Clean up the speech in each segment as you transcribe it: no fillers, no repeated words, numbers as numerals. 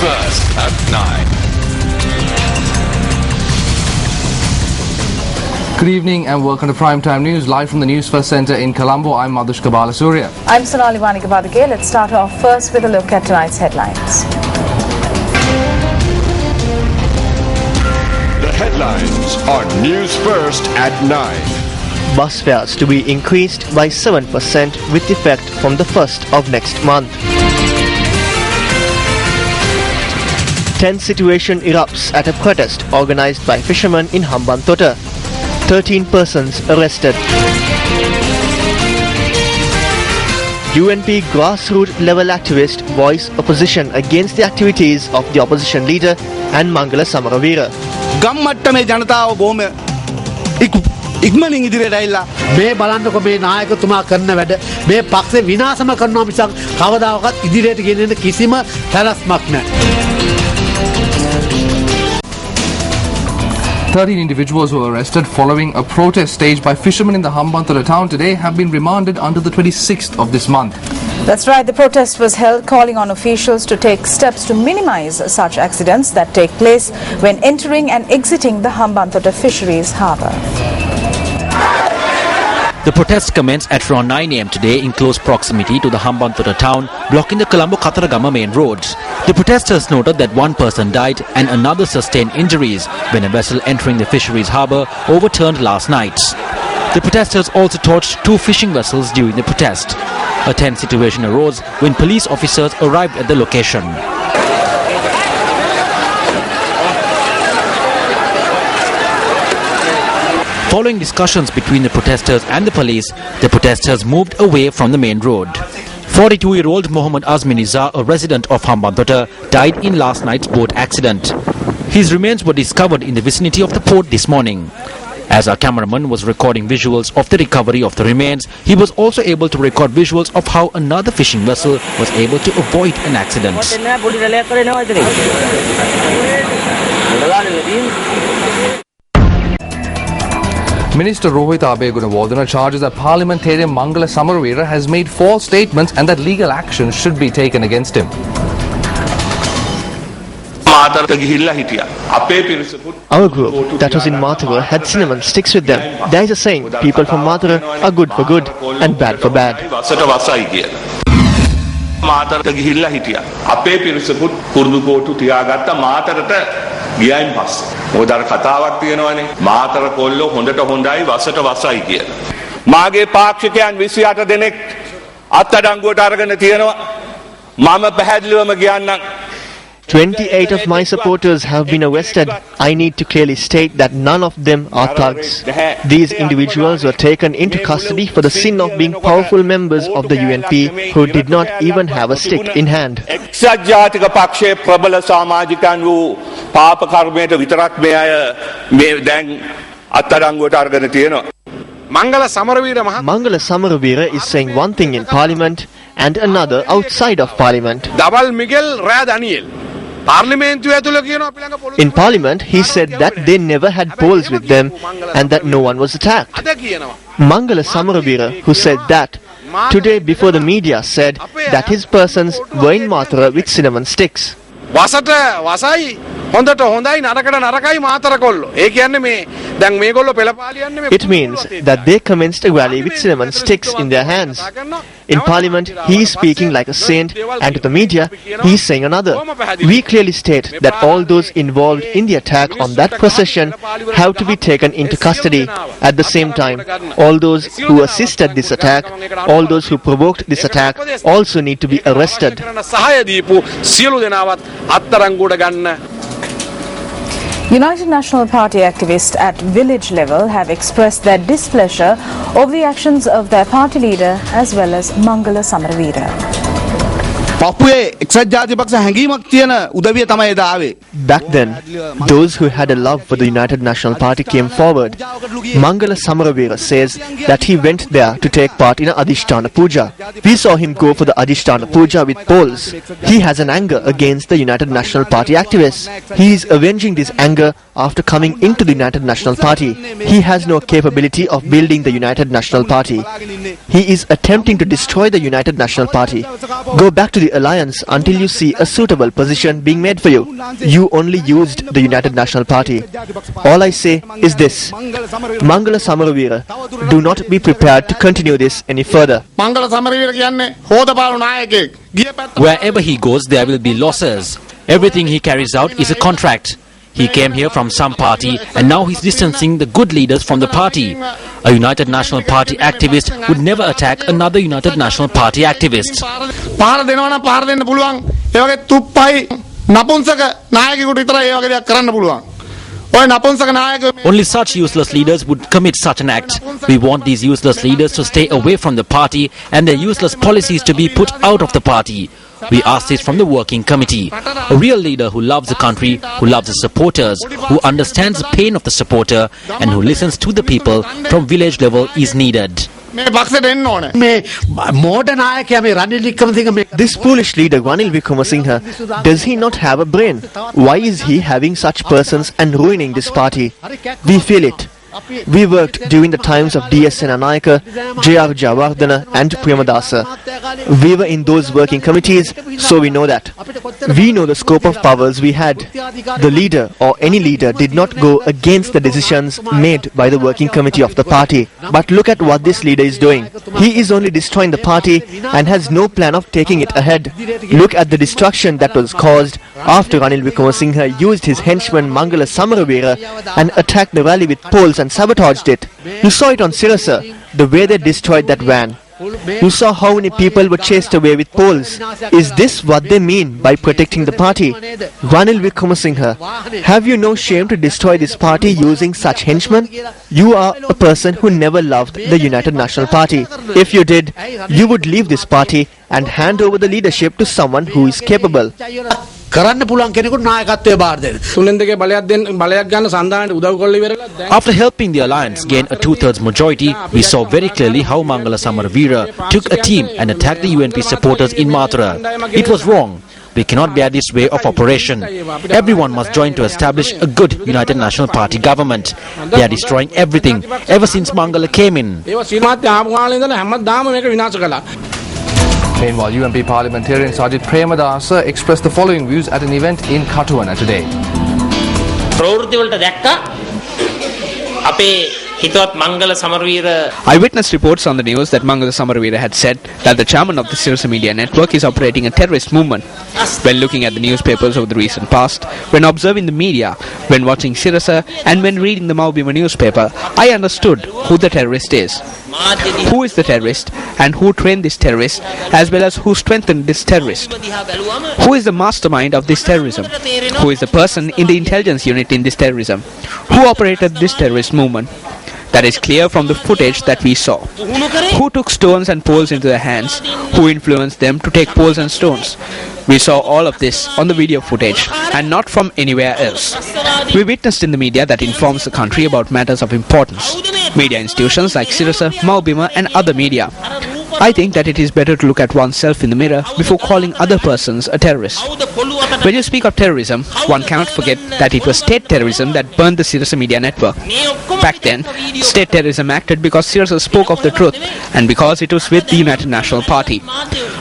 First at 9. Good evening and welcome to Primetime News, live from the News First Centre in Colombo. I'm Madhushka Balasuriya. I'm Sonali Vanikabadike. Let's start off first with a look at tonight's headlines. The headlines on News First at 9. Bus fares to be increased by 7% with effect from the 1st of next month. Tense situation erupts at a protest organised by fishermen in Hambantota. 13 persons arrested. UNP grassroots level activist voice opposition against the activities of the opposition leader and Mangala Samaravira. ගම්මට්ටමේ ජනතාව බොහොම ඉක්මනින් ඉදිරියට ඇවිල්ලා මේ බලන්නකො මේ නායකතුමා කරන වැඩ මේ පක්ෂේ විනාශම කරනවා මිසක් කවදාකවත් ඉදිරියට ගෙනෙන්න කිසිම සැලැස්මක් නැහැ. 13 individuals who were arrested following a protest staged by fishermen in the Hambantota town today have been remanded until the 26th of this month. That's right, the protest was held calling on officials to take steps to minimize such accidents that take place when entering and exiting the Hambantota fisheries harbour. The protest commenced at around 9 a.m. today in close proximity to the Hambantota town, blocking the Colombo-Kataragama main roads. The protesters noted that one person died and another sustained injuries when a vessel entering the fisheries harbour overturned last night. The protesters also torched 2 fishing vessels during the protest. A tense situation arose when police officers arrived at the location. Following discussions between the protesters and the police, the protesters moved away from the main road. 42-year-old Mohammad Azminiza, a resident of Hambantota, died in last night's boat accident. His remains were discovered in the vicinity of the port this morning. As our cameraman was recording visuals of the recovery of the remains, he was also able to record visuals of how another fishing vessel was able to avoid an accident. Minister Rohit Abeygunawardena charges that parliamentarian Mangala Samaravira has made false statements and that legal action should be taken against him. Our group that was in Mathura had cinnamon sticks with them. There is a saying, people from Mathura are good for good and bad for bad. ගියයින් පස්සේ මොකද අර කතාවක් තියෙනවනේ මාතර කොල්ලෝ හොඳට හොඳයි වසට වසයි කියලා. මාගේ පාක්ෂිකයන් 28 දෙනෙක් අත්අඩංගුවට අරගෙන තියෙනවා. මම පැහැදිලිවම කියන්නම් 28 of my supporters have been arrested. I need to clearly state that none of them are thugs. These individuals were taken into custody for the sin of being powerful members of the UNP who did not even have a stick in hand. එක්සත් ජාතික පක්ෂයේ ප්‍රබල සමාජිකයන් වූ පාප කර්මයට විතරක් මේ අය මේ දැන් අත්අඩංගුවට අරගෙන තියෙනවා. Mangala Samaravira is saying one thing in parliament and another outside of parliament. In parliament, he said that they never had polls with them and that no one was attacked. Mangala Samaravira, who said that, today before the media said that his persons were in Mathura with cinnamon sticks. It means that they commenced a rally with cinnamon sticks in their hands. In parliament, he is speaking like a saint, and to the media, he is saying another. We clearly state that all those involved in the attack on that procession have to be taken into custody. At the same time, all those who assisted this attack, all those who provoked this attack, also need to be arrested. United National Party activists at village level have expressed their displeasure over the actions of their party leader as well as Mangala Samaravira. පපුවේ එක්සත් ජාතික පක්ෂ හැංගීමක් තියෙන උදවිය තමයි එදා ආවේ. Back then, those who had a love for the United National Party came forward. Mangala Samaravira says that he went there to take part in an Adhisthana Puja. We saw him go for the Adhisthana Puja with poles. He has an anger against the United National Party activists. He is avenging this anger after coming into the United National Party. He has no capability of building the United National Party. He is attempting to destroy the United National Party. Go back to the the alliance until you see a suitable position being made for you. You only used the United National Party. All I say is this: Mangala Samaravira, do not be prepared to continue this any further. Wherever he goes, there will be losses. Everything he carries out is a contract. He came here from some party and now he's distancing the good leaders from the party. A United National Party activist would never attack another United National Party activist. Only such useless leaders would commit such an act. We want these useless leaders to stay away from the party and their useless policies to be put out of the party. We ask this from the working committee. A real leader who loves the country, who loves the supporters, who understands the pain of the supporter and who listens to the people from village level is needed. This foolish leader Ranil Wickremesinghe, does he not have a brain? Why is he having such persons and ruining this party? We feel it. We worked during the times of D.S. Senanayake, J.R. Jayawardena and premadasa. We were in those working committees, so we know that. We know the scope of powers we had. The leader or any leader did not go against the decisions made by the working committee of the party. But look at what this leader is doing. He is only destroying the party and has no plan of taking it ahead. Look at the destruction that was caused after Ranil Wickremesinghe used his henchman Mangala Samaravira and attacked the rally with poles and sabotaged it. You saw it on Sirasa, the way they destroyed that van. You saw how many people were chased away with poles. Is this what they mean by protecting the party? Ranil Wickremesinghe, have you no shame to destroy this party using such henchmen? You are a person who never loved the United National Party. If you did, you would leave this party and hand over the leadership to someone who is capable. After helping the alliance gain a 2/3 majority, we saw very clearly how Mangala Samaravira took a team and attacked the UNP supporters in Mathura. It was wrong. We cannot bear this way of operation. Everyone must join to establish a good United National Party government. They are destroying everything ever since Mangala came in. Meanwhile, UMP parliamentarian Sajid Premadasa expressed the following views at an event in Katuwana today. I witnessed reports on the news that Mangala Samaravira had said that the chairman of the Sirasa Media Network is operating a terrorist movement. When looking at the newspapers over the recent past, when observing the media, when watching Sirasa and when reading the Maubima newspaper, I understood who the terrorist is. Who is the terrorist and who trained this terrorist as well as who strengthened this terrorist? Who is the mastermind of this terrorism? Who is the person in the intelligence unit in this terrorism? Who operated this terrorist movement? That is clear from the footage that we saw. Who took stones and poles into their hands? Who influenced them to take poles and stones? We saw all of this on the video footage and not from anywhere else. We witnessed in the media that informs the country about matters of importance. Media institutions like Sirasa, Maubima and other media. I think that it is better to look at oneself in the mirror before calling other persons a terrorist. When you speak of terrorism, one cannot forget that it was state terrorism that burned the Sirasa Media Network. Back then, state terrorism acted because Sirasa spoke of the truth and because it was with the United National Party.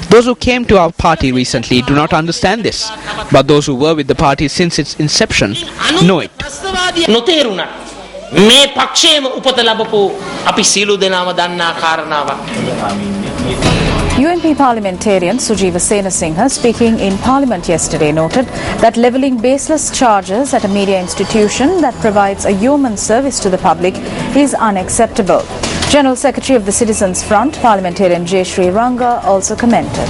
Those who came to our party recently do not understand this, but those who were with the party since its inception know it. UNP parliamentarian Sujiva Senasinghe, speaking in Parliament yesterday, noted that levelling baseless charges at a media institution that provides a human service to the public is unacceptable. General Secretary of the Citizens Front, parliamentarian J. Sri Ranga, also commented.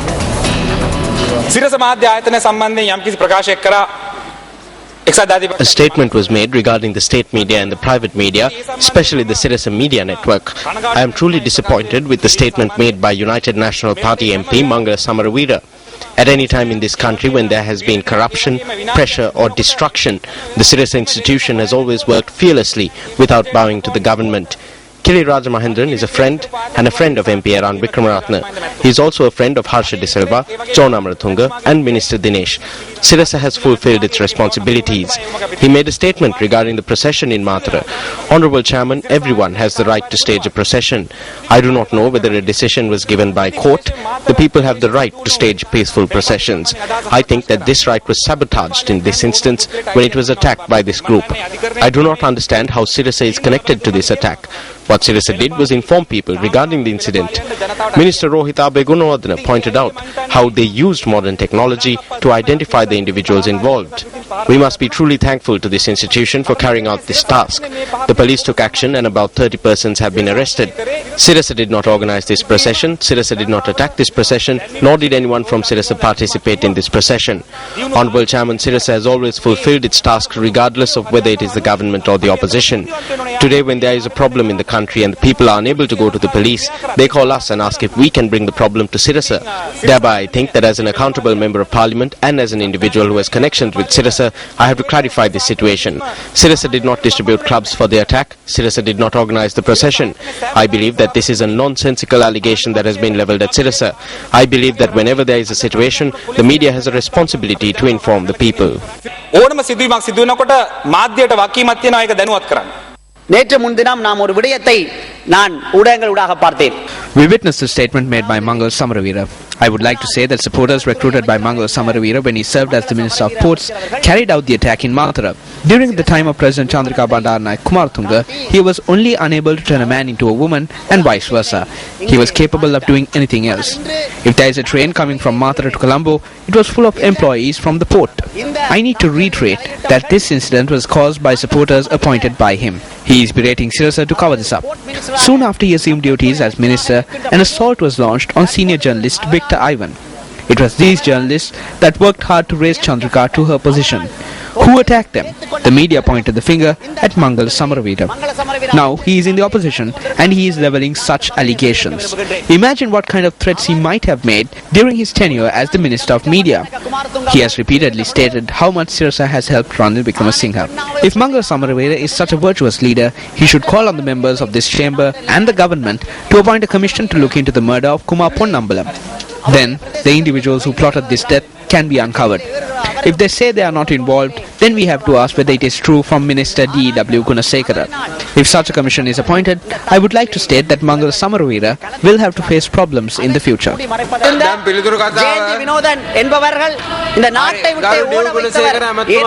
A statement was made regarding the state media and the private media, especially the Sirasa Media Network. I am truly disappointed with the statement made by United National Party MP Mangala Samaravira. At any time in this country when there has been corruption, pressure or destruction, the Sirasa institution has always worked fearlessly without bowing to the government. Kili Rajamahendran is a friend and a friend of MP Eran Wickremaratne. He is also a friend of Harsha De Silva, John Amarathunga and Minister Dinesh. Sirasa has fulfilled its responsibilities. He made a statement regarding the procession in Mathura. Honorable Chairman, everyone has the right to stage a procession. I do not know whether a decision was given by court. The people have the right to stage peaceful processions. I think that this right was sabotaged in this instance when it was attacked by this group. I do not understand how Sirasa is connected to this attack. What Sirasa did was inform people regarding the incident. Minister Rohit Abe pointed out how they used modern technology to identify the individuals involved. We must be truly thankful to this institution for carrying out this task. The police took action and about 30 persons have been arrested. Sirasa did not organize this procession, Sirasa did not attack this procession, nor did anyone from Sirasa participate in this procession. Honorable Chairman, Sirasa has always fulfilled its task regardless of whether it is the government or the opposition. Today, when there is a problem in the country and the people are unable to go to the police, they call us and ask if we can bring the problem to Sirasa. Thereby, I think that as an accountable member of parliament and as an individual who has connections with Sirasa, I have to clarify this situation. Sirasa did not distribute clubs for the attack. Sirasa did not organize the procession. I believe that this is a nonsensical allegation that has been levelled at Sirasa. I believe that whenever there is a situation, the media has a responsibility to inform the people. நேற்று முன்தினம் நாம் ஒரு விடயத்தை நான் ஊடகங்களூடாக பார்த்தேன். We witnessed a statement made by Mangal Samaravira. I would like to say that supporters recruited by Mangal Samaravira when he served as the Minister of Ports carried out the attack in Mathura. During the time of President Chandrika Bandaranaike Kumaratunga, he was only unable to turn a man into a woman and vice versa. He was capable of doing anything else. If there is a train coming from Mathura to Colombo, it was full of employees from the port. I need to reiterate that this incident was caused by supporters appointed by him. He is berating Sirasa to cover this up. Soon after he assumed duties as minister, an assault was launched on senior journalist Victor Ivan. It was these journalists that worked hard to raise Chandrika to her position. Who attacked them? The media pointed the finger at Mangal Samaravira. Now he is in the opposition and he is levelling such allegations. Imagine what kind of threats he might have made during his tenure as the Minister of Media. He has repeatedly stated how much Sirasa has helped Ranil Wickramasinghe. If Mangal Samaravira is such a virtuous leader, he should call on the members of this chamber and the government to appoint a commission to look into the murder of Kumar Ponnambalam. Then the individuals who plotted this death can be uncovered. If they say they are not involved, then we have to ask whether it is true from Minister D.W. Gunasekara. If such a commission is appointed, I would like to state that Mangal Samaravira will have to face problems in the future.